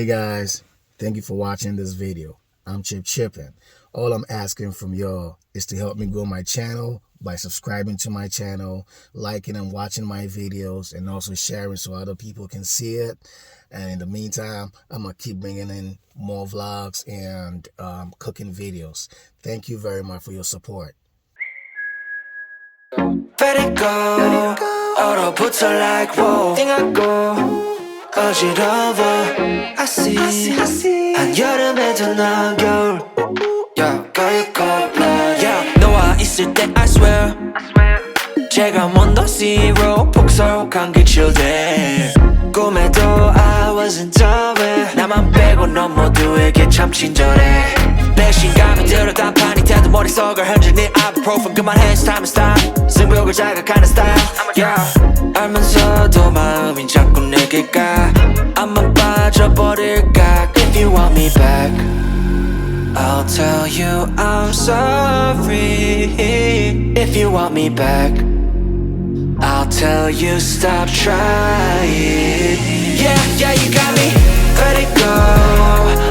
Hey guys, thank you for watching this video. I'm Chippin. All I'm asking from y'all is to help me grow my channel by subscribing to my channel, liking and watching my videos, and also sharing so other people can see it. And in the meantime, I'm going to keep bringing in more vlogs and cooking videos. Thank you very much for your support. Let it go. 얼어붙어 like whoa. 띵하고 어지러워. I see. 한여름에도 난 겨울. Yeah, girl, you cold blood. Yeah, 너와 있을 때 I swear. 제가 먼저 zero 폭설한 그 children. 꿈에도 I wasn't aware. 나만 빼고 넌 모두에게 참 친절해. 내 신감이 들어 단판이 태도 머릿속을 흔드는 ibuprofen 그만해 it's time to stop. 승부욕을 자극하는 style. Yeah, 알면서도 마음이 자꾸 내게 가. 안만 빠져버릴까. If you want me back, I'll tell you I'm sorry. If you want me back, I'll tell you stop trying. Yeah, you got me. Let it go.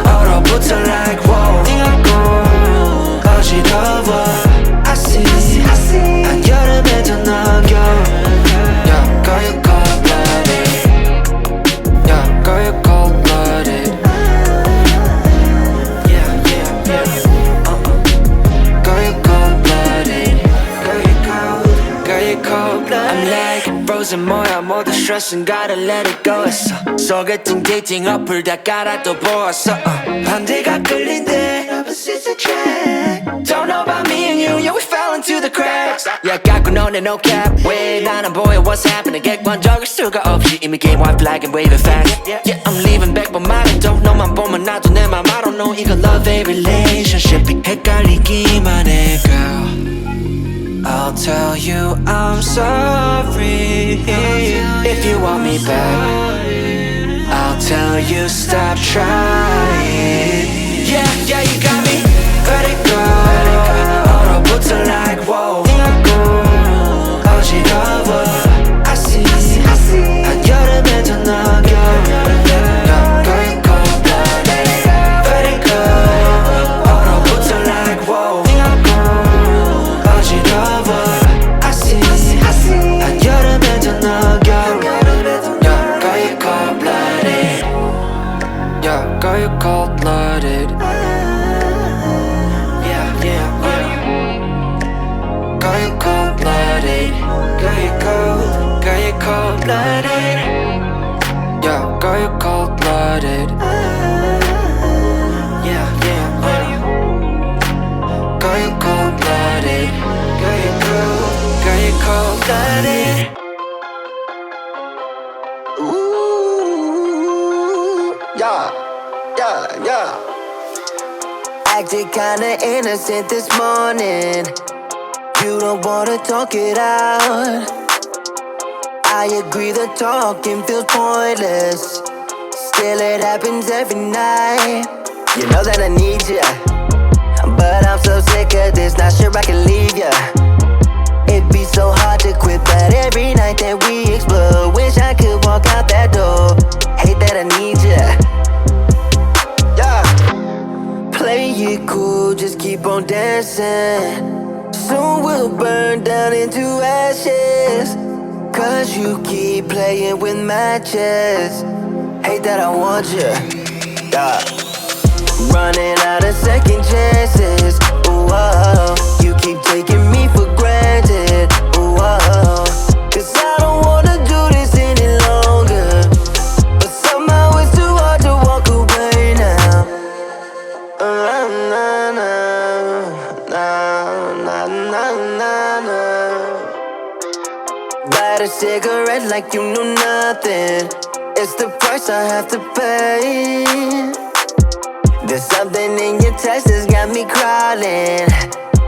얼어붙어 like whoa. 띵하고 어지러워. I see. 한여름에도 넌 겨울. Yeah, girl, you cold-blooded. Yeah, girl, you cold-blooded. Yeah. Girl, you cold-blooded. Girl, you cold-blooded. I'm like frozen 뭐야 모두 stress은 gotta let it go 했어. 소개팅 데이팅 어플 다 깔아도 보았어. 반대가 끌린대 opposites attract. Don't know about me and you, yeah we fell into the cracks. Yeah 깎고 너네 no cap. 왜 나는 보여 what's happening. 객관적일 수가 없이 이미 game white flag and waving fast. Yeah I'm leaving back but 말해도 너만 보면 나도 내 맘 I don't know 이거 love a relationship 헷갈리기만 해 girl. I'll tell you I'm sorry. If you want me back, I'll tell you stop trying. Yeah, you got me. Let it go. 얼어붙어 like whoa. 띵하고 어지러워. I see. 한여름에도 넌 겨울. Yeah, girl, you cold-blooded. Let it go. 얼어붙어 like whoa. 띵하고 어지러워. I see. 한여름에도 넌 겨울. Yeah, girl, you cold-blooded. Yeah, girl, you cold-blooded. Girl, you cold-blooded. Girl, you cold-blooded. Yeah, girl, you cold-blooded. Yeah. Girl, you cold-blooded. Girl, you cold-blooded. Ooh, yeah. Acted kinda innocent this morning. You don't wanna talk it out. I agree the talking feels pointless. Still it happens every night. You know that I need ya, but I'm so sick of this, not sure I can leave ya. It'd be so hard to quit, but every night that we explode, wish I could walk out that door. Hate that I need ya. Yeah. Play it cool, just keep on dancing. Soon we'll burn down into ashes. Cause you keep playing with matches. Hate that I want you. Yeah. Running out of second chances. Ooh, oh. You keep taking me for granted. Ooh, oh. Cause I don't wanna do this any longer. But somehow it's too hard to walk away now. Light a cigarette like you knew nothing. It's the price I have to pay. There's something in your text that's got me crawling.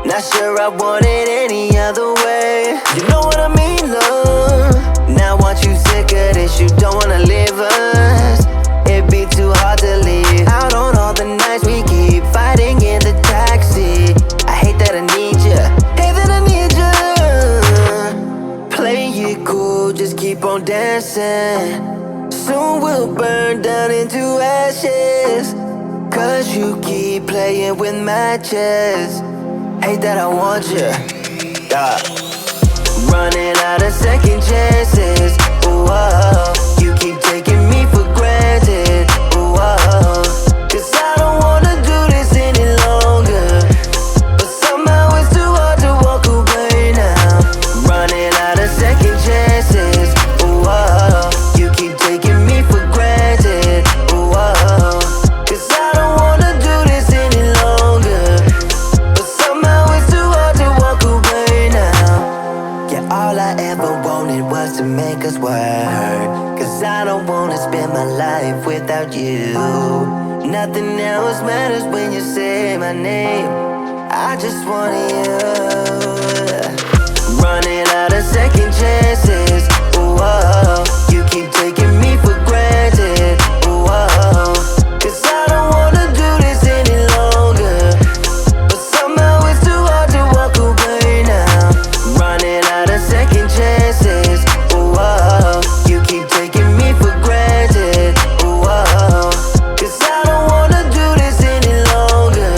Not sure I want it any other way. You know what I mean, love. Now once you sick of this, you don't wanna leave us. It'd be too hard to leave out on all the nights we keep fighting in the taxi. I hate that I need ya. Hate that I need ya. Play it cool, just keep on dancing. soon we'll burn down into ashes. Cause you keep playing with matches. Hate that I want you, yeah. Running out of second chances. Ooh, oh, you keep taking me for granted. Ooh, oh, cause I don't wanna do this any longer, but somehow it's too hard to walk away now. Running out of second chances. Ooh, oh, you keep taking me for granted. Ooh, oh, cause I don't wanna do this any longer, but somehow it's too hard to walk away now. Yeah, all I ever wanted was to make us work, cause I don't wanna spend my life without you. Nothing else matters when you say my name. I just want you. Running out of second chances. Ooh, oh, you keep taking me for granted. Ooh, oh, cause I don't wanna do this any longer, but somehow it's too hard to walk away now. Running out of second chances. Ooh, oh, you keep taking me for granted. Ooh, oh, cause I don't wanna do this any longer,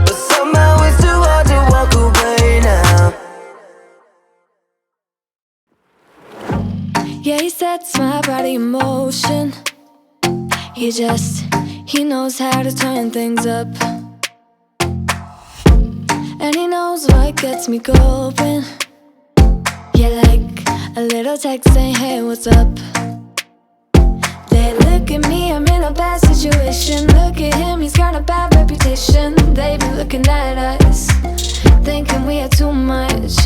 but somehow it's too hard to walk away now. Yeah, he sets my body in motion. He knows how to turn things up. And he knows what gets me going. Yeah, like a little text saying, hey, what's up? They look at me, I'm in a bad situation. Look at him, he's got a bad reputation. They be looking at us, thinking we are too much.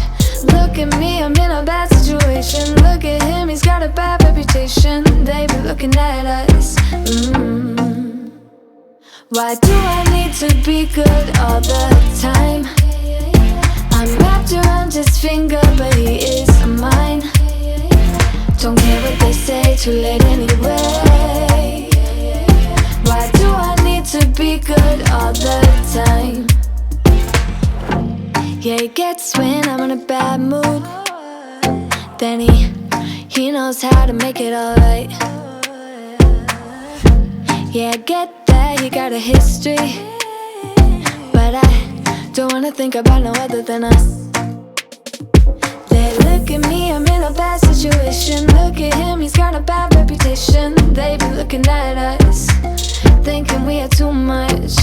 Look at me, I'm in a bad situation. Look at him, he's got a bad reputation. They be looking at us. Why do I need to be good all the time? I'm wrapped around his finger, but he is mine. Don't care what they say, too late anyway. Why do I need to be good all the time? Yeah, he gets when I'm in a bad mood. Then he knows how to make it alright. Yeah, I get that he got a history, but I don't wanna think about no other than us. They look at me, I'm in a bad situation. Look at him, he's got a bad reputation. They be looking at us, thinking we are too much.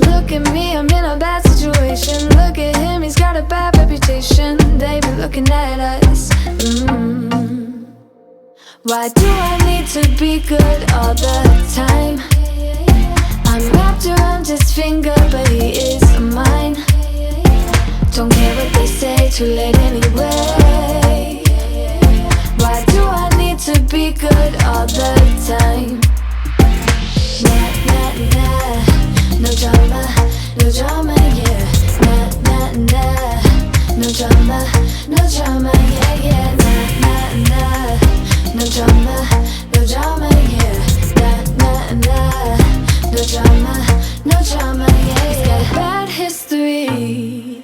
Look at me, I'm in a bad situation. Look at him, he's got a bad reputation. They be looking at us. Why do I need to be good all the time? I'm wrapped around his finger, but he is mine. Don't care what they say, too late anyway. Why do I need to be good all the time? Nah, nah, nah, no drama, yeah. Nah, nah, nah, no drama, yeah. Nah, nah, nah, no drama, yeah. Nah, nah, nah, no drama, yeah. He's got a bad history,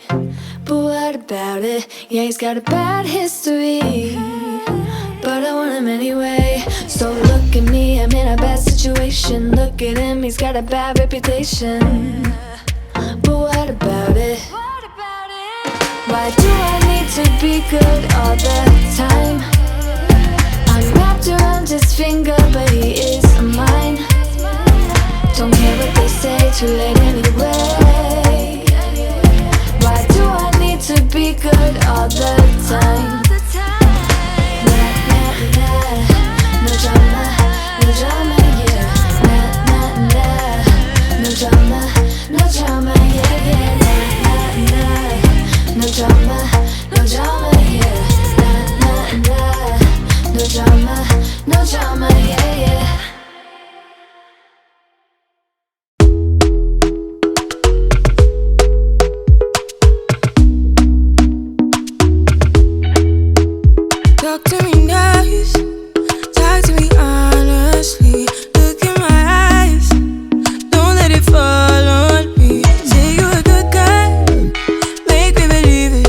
but what about it? Yeah, he's got a bad history, but I want him anyway. So look at me, I'm in a bad situation. Look at him, he's got a bad reputation, but what about it? Why do I need to be good all the time? I'm wrapped around his finger, but he is mine. Don't care what they say, too late anyway. Why do I need to be good all the time? Nah, nah, nah, no drama, yeah. Nah, nah, nah, no drama, yeah. Nah, nah, nah, no drama, yeah. Nah, nah, nah, no drama, yeah. Talk to me nice, talk to me honestly. Look in my eyes, don't let it fall on me. Say you're a good guy, make me believe it.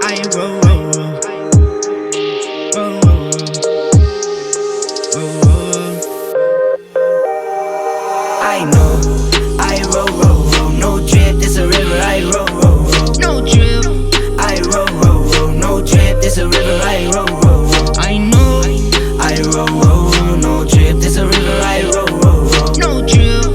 I roll, roll, roll. Roll, roll, roll. Roll, roll, roll. I know, I roll, roll, roll. No drip, this a river. I roll, roll, roll. No drip. I roll, roll, roll. No drip, this a river. I roll, roll, roll. I know. I roll, roll, roll. No drip, this a river. I roll, roll, roll. No drip.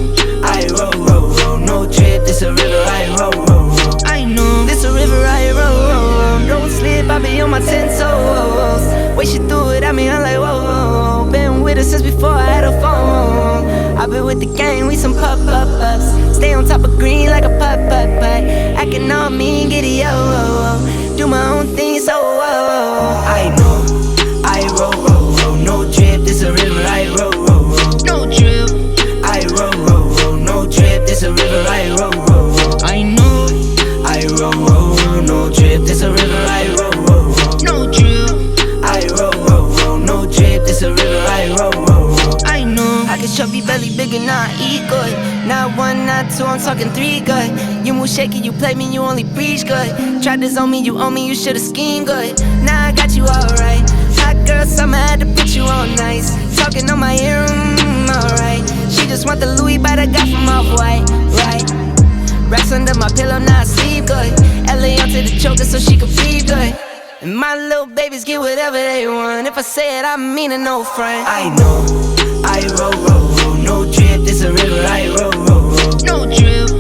I roll, roll, roll. No drip, this a river. I roll, roll, roll. I know. This a river. I roll, roll, roll. Don't slip, I be on my 10 toes. Way she threw it at me, I'm like, whoa, whoa. Been with her since before I had a phone. I've been with the gang, we some pop-up-ups. Stay on top of green like a putt-putt-putt. Acting all mean, giddy, oh. Do my own thing, so I know, I roll, roll, roll. No drip, this a river, I roll, roll, roll. No drip. I roll, roll, roll. No drip, this a river, I roll, roll, roll. I know. I roll, roll, roll. No drip, this a river, I roll, roll, roll. No drip. I roll, roll, roll. No drip, this a river, I roll, roll, roll. I know. I can chubby belly bigger, now I eat good. Not one, not two, I'm talking three good. You move shaky, you play me, you only preach good. Tried this on me, you owe me, you should've schemed good. Now I got you alright. Hot girl summer, had to put you on nice. Talking on my ear, alright. She just want the Louis bite I got from Off-White, right? Racks under my pillow, now I sleep good. LA onto the choker so she can breathe good. And my little babies get whatever they want. If I say it, I mean it, no front. I know, I roll, roll, roll. No drip, this a river, I roll, roll, roll. No drip.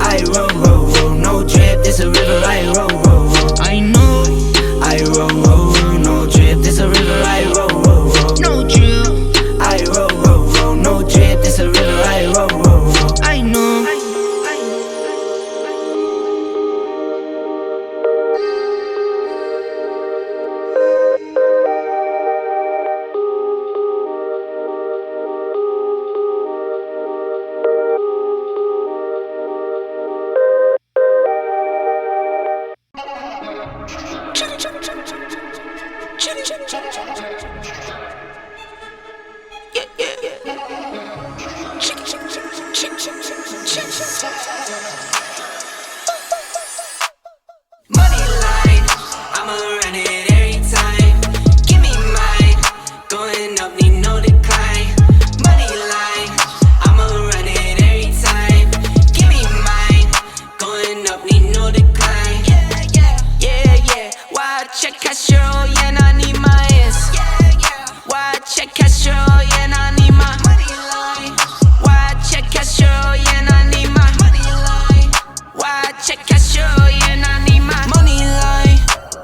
I roll, roll, roll. No drip, this a river, I roll, roll, roll. I know. I roll, roll, roll. No drip, this a river, I roll, roll, roll. No drip. I roll, roll, roll. No drip, this a river, I roll, roll, roll. I know. Money line, I'ma run it every time. Give me mine, going up, need no decline. Money line, I'ma run it every time. Give me mine, going up, need no decline. Yeah. Why check Castro, yeah, I need my ass. Why check Castro, yeah, I need my money line. Why check Castro, yeah, I need my money line. Why check Castro, yeah, I need my money line.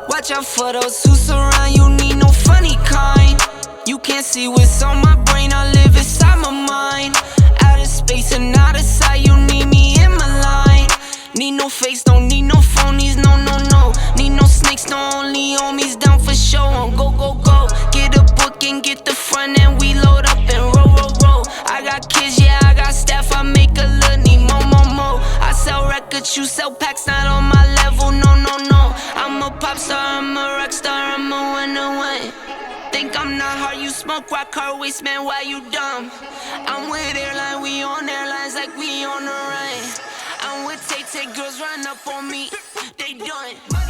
Watch out for those who surround you, need no funny kind. You can't see what's on my brain, I live inside my mind. Out of space and out of sight, you need me in my line. Need no face, don't need no phonies, no. Need no snakes, no only homies down for show. On go. Get a book and get the front and we load up and roll. I got kids, yeah, I got staff, I make a little need more. I sell records, you sell packs, not on my level, no. I'm a pop star, I'm a rock star, I'm a winner. Think I'm not hard, you smoke rock, car waste, man, why you dumb? I'm with airline, we on airlines like we on the run. I'm with Tay, girls run up on me, they done.